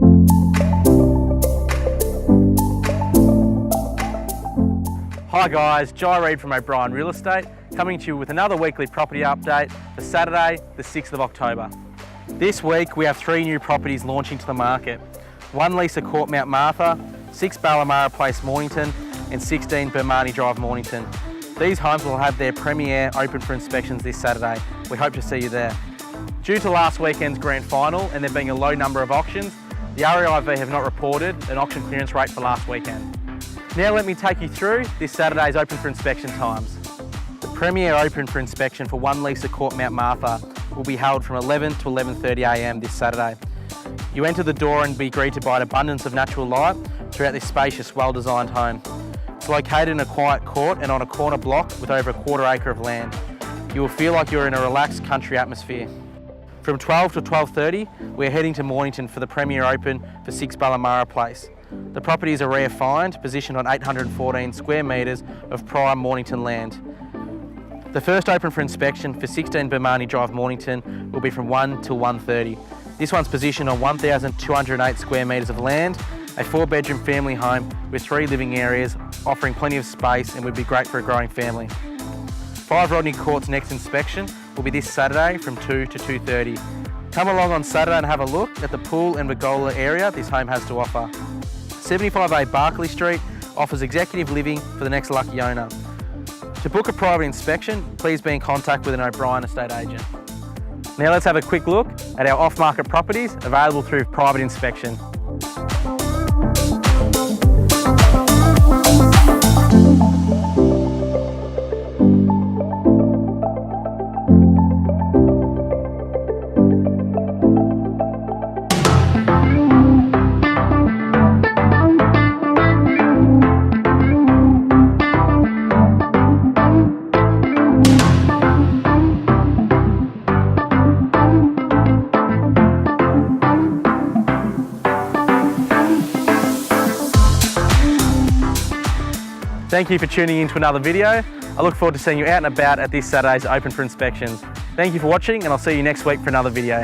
Hi guys, Jai Reid from O'Brien Real Estate, coming to you with another weekly property update for Saturday, the 6th of October. This week we have 3 new properties launching to the market. 1 Lisa Court, Mount Martha, 6 Ballamara Place, Mornington, and 16 Bermani Drive, Mornington. These homes will have their premiere open for inspections this Saturday. We hope to see you there. Due to last weekend's grand final and there being a low number of auctions, the REIV have not reported an auction clearance rate for last weekend. Now let me take you through this Saturday's open for inspection times. The premiere open for inspection for 1 Lisa Court, Mount Martha will be held from 11 to 11:30am this Saturday. You enter the door and be greeted by an abundance of natural light throughout this spacious, well-designed home. It's located in a quiet court and on a corner block with over a quarter acre of land. You will feel like you're in a relaxed country atmosphere. From 12 to 12:30, we're heading to Mornington for the premiere open for 6 Ballamara Place. The property is a rare find, positioned on 814 square metres of prime Mornington land. The first open for inspection for 16 Bermani Drive, Mornington will be from 1 till 1:30. This one's positioned on 1,208 square metres of land, a 4-bedroom family home with 3 living areas, offering plenty of space and would be great for a growing family. 5 Rodney Court's next inspection will be this Saturday from 2 to 2:30. Come along on Saturday and have a look at the pool and regalia area this home has to offer. 75A Barclay Street offers executive living for the next lucky owner. To book a private inspection, please be in contact with an O'Brien estate agent. Now let's have a quick look at our off-market properties available through private inspection. Thank you for tuning in to another video. I look forward to seeing you out and about at this Saturday's open for inspections. Thank you for watching and I'll see you next week for another video.